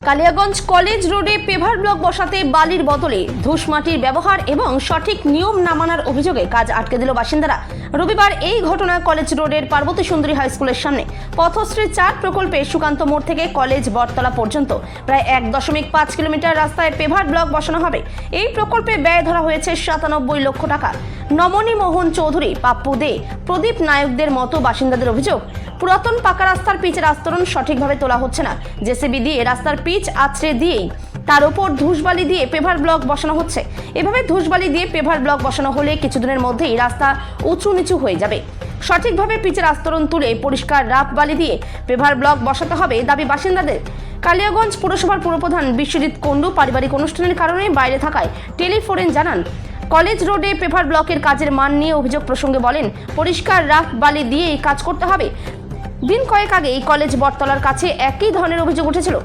Kaliaganj college রোডে paver block বসাতে বালির বদলে ধূসমাটির ব্যবহার এবং সঠিক নিয়ম না মানার অভিযোগে কাজ আটকে দিল বাসিন্দারা। রবিবার এই ঘটনা কলেজ রোডের পার্বতী সুন্দরী হাই স্কুলের সামনে পথশ্রী 4 প্রকল্পে সুকান্ত মোড় থেকে কলেজ বটতলা পর্যন্ত প্রায় 1.5 কিলোমিটার রাস্তায় পেভার ব্লক বসানো হবে। এই প্রকল্পে ব্যয় ধরা হয়েছে 97 লক্ষ টাকা। নমনী মোহন চৌধুরী, পাপ্পু দে, প্রদীপ নায়কদের মতো বাসিন্দাদের অভিযোগ, পুরাতন পাকা রাস্তার পিচের আস্তরণ সঠিকভাবে তোলা হচ্ছে না। জেসিবি দিয়ে রাস্তার পিচ আছড়ে দিয়েই তার উপর ধূসবালি দিয়ে পেভার ব্লক বসানো হচ্ছে। এভাবে ধূসবালি দিয়ে পেভার ব্লক বসানো হলে কিছুদিনের মধ্যেই রাস্তা উঁচু নিচু হয়ে যাবে। সঠিকভাবে পিচের আস্তরণ তুলে পরিষ্কার রাফ বালি দিয়ে পেভার ব্লক বসাতে হবে দাবি বাসিন্দাদের। কালিয়াগঞ্জ পুরসভার পুরপ্রধান বিশ্বজিৎ কুণ্ডু পারিবারিক অনুষ্ঠানের কারণে বাইরে থাকায় টেলিফোনে জানান, কলেজ রোডে পেভার ব্লকের কাজের মান নিয়ে অভিযোগ প্রসঙ্গে বলেন, পরিষ্কার রাফ বালি দিয়েই কাজ করতে হবে। দিন কয়েক আগে এই কলেজ বটতলার কাছে একই ধরনের অভিযোগ উঠেছিল।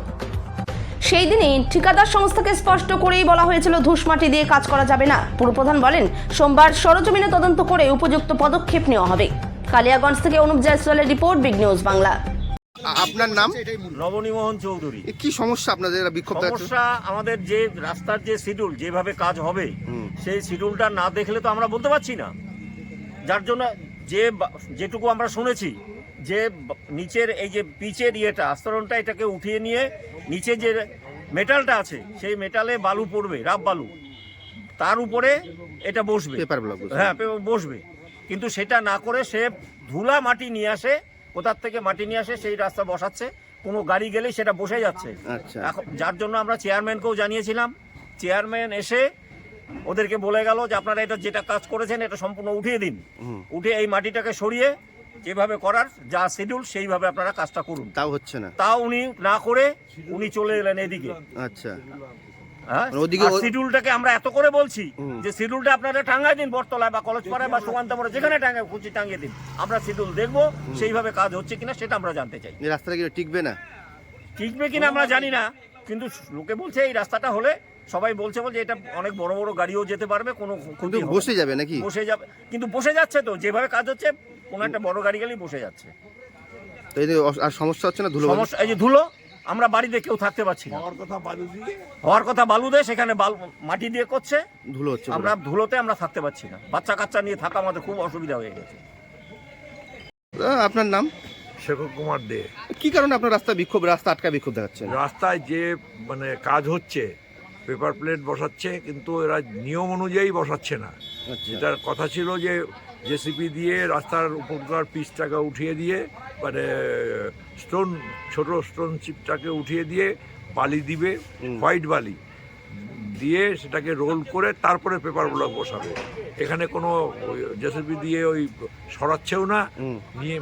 সেই দিনই ঠিকাদার সংস্থাকে স্পষ্ট করেই বলা হয়েছিল ধূসমাটি দিয়ে কাজ করা যাবে না। পুরপ্রধান বলেন, সোমবার সরজমিনে তদন্ত করে উপযুক্ত পদক্ষেপ নেওয়া হবে। কালিয়াগঞ্জ থেকে অনুপ জয়সওয়ালের রিপোর্ট, বিগ নিউজ বাংলা। আপনার নাম? নবনী মোহন চৌধুরী। কি সমস্যা আপনাদের বিক্ষোভ? সমস্যা আমাদের যে রাস্তার যে শিডিউল যেভাবে কাজ হবে সেই শিডিউলটা না দেখলে তো আমরা বলতে পারছি না। যার জন্য যেটুকু আমরা শুনেছি যে নিচের এই যে পিচের ইয়েটা আস্তরণটা এটাকে উঠিয়ে নিয়ে নিচে যে মেটালটা আছে সেই মেটালে বালু পড়বে, রাফ বালু, তার উপরে এটা বসবে, পেপার ব্লক। হ্যাঁ বসবে, কিন্তু সেটা না করে সে ধুলা মাটি নিয়ে আসে, কোথার থেকে মাটি নিয়ে আসে সেই রাস্তা বসাচ্ছে। কোনো গাড়ি গেলেই সেটা বসে যাচ্ছে। আচ্ছা, যার জন্য আমরা চেয়ারম্যানকেও জানিয়েছিলাম। চেয়ারম্যান এসে ওদেরকে বলে গেল যে আপনারা এটা যেটা কাজ করেছেন এটা সম্পূর্ণ উঠিয়ে দিন, উঠে এই মাটিটাকে সরিয়ে যেভাবে করার যা শিডিউল সেইভাবে আপনারা কাজটা করুন। তাও হচ্ছে না। তাও উনি না করে উনি চলে এলেন এদিকে। আচ্ছা, হ্যাঁ, শিডিউলটাকে আমরা এত করে বলছি যে শিডিউলটা আপনারা টাঙ্গাই দিন বটতলায় বা কলেজ পাড়ায় বা সুকান্ত মোড়ে, যেখানে টাঙ্গায় খুঁজি টাঙ্গিয়ে দিন। আমরা শিডিউল দেখবো সেইভাবে কাজ হচ্ছে কিনা সেটা আমরা জানতে চাই। এই রাস্তাটা কি টিকবে না? টিকবে কিনা আমরা জানি না, কিন্তু লোকে বলছে এই রাস্তাটা হলে, সবাই বলছে এটা অনেক বড় বড় গাড়িও যেতে পারবে, কোনো ক্ষতি বসে যাবে নাকি? বসে যাবে, কিন্তু বসে যাচ্ছে তো, যেভাবে কাজ হচ্ছে কোনো একটা বড় গাড়ি গেলেই বসে যাচ্ছে। তো এই আর সমস্যা হচ্ছে না? ধুলো সমস্যা, এই যে ধুলো, আমরা বাড়িতে কেউ থাকতে পারছি না। হওয়ার কথা বালু দিয়ে সেখানে মাটি দিয়ে করছে, ধুলো হচ্ছে। আমরা ধুলোতে আমরা থাকতে পারছি না। বাচ্চা কাচ্চা নিয়ে থাকা আমাদের খুব অসুবিধা হয়ে গেছে। আপনার নাম? শেখর কুমার দে। কি কারণে আপনার রাস্তা আটকা বিক্ষোভ দেখাচ্ছে? রাস্তায় যে কাজ হচ্ছে, পেপার প্লেট বসাচ্ছে, কিন্তু এরা নিয়ম অনুযায়ী বসাচ্ছে না। যেটার কথা ছিল যে জেসিপি দিয়ে রাস্তার উপরকার পিচটাকে উঠিয়ে দিয়ে, ছোট স্টোন চিপটাকে উঠিয়ে দিয়ে বালি দিবে, হোয়াইট বালি দিয়ে সেটাকে রোল করে তারপরে পেপার ব্লক বসাবে। এখানে কোনো জেসিপি দিয়ে ওই সরাচ্ছেও না, নিয়ে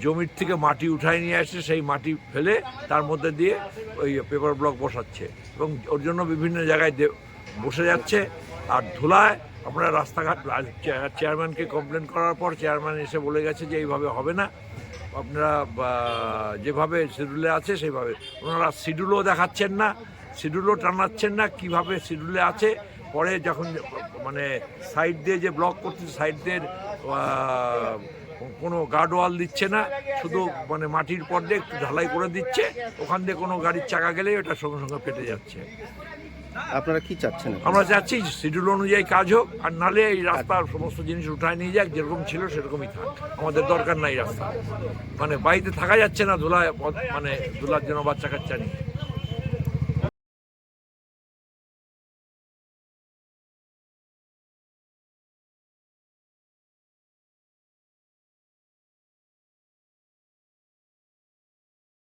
জমির থেকে মাটি উঠায় নিয়ে আসছে, সেই মাটি ফেলে তার মধ্যে দিয়ে ওই পেপার ব্লক বসাচ্ছে এবং ওর জন্য বিভিন্ন জায়গায় বসে যাচ্ছে। আর ধুলায় আমরা রাস্তাঘাট, চেয়ারম্যানকে কমপ্লেন করার পর চেয়ারম্যান এসে বলে গেছে যে এইভাবে হবে না, আপনারা যেভাবে শিডিউলে আছে সেইভাবে। ওনারা শিডিউলও দেখাচ্ছেন না, শিডিউলও টানাচ্ছেন না, কিভাবে শিডিউলে আছে। পরে যখন সাইড দিয়ে যে ব্লক করছে, সাইড দিয়ে কোনো গার্ডওয়াল দিচ্ছে না, শুধু মাটির পর দিয়ে একটু ঢালাই করে দিচ্ছে, ওখান দিয়ে কোনো গাড়ির চাকা গেলেই ওটা সঙ্গে সঙ্গে ফেটে যাচ্ছে। আপনারা কি চাচ্ছেন? আমরা চাচ্ছি শিডিউল অনুযায়ী কাজ হোক, আর নালে এই রাস্তার সমস্ত জিনিস উঠায় নিয়ে যাক, যেরকম ছিল সেরকমই থাক। আমাদের দরকার নাই রাস্তা, বাড়িতে থাকা যাচ্ছে না ধুলায়, ধুলার জন্য বাচ্চা কাচ্চা নিয়ে।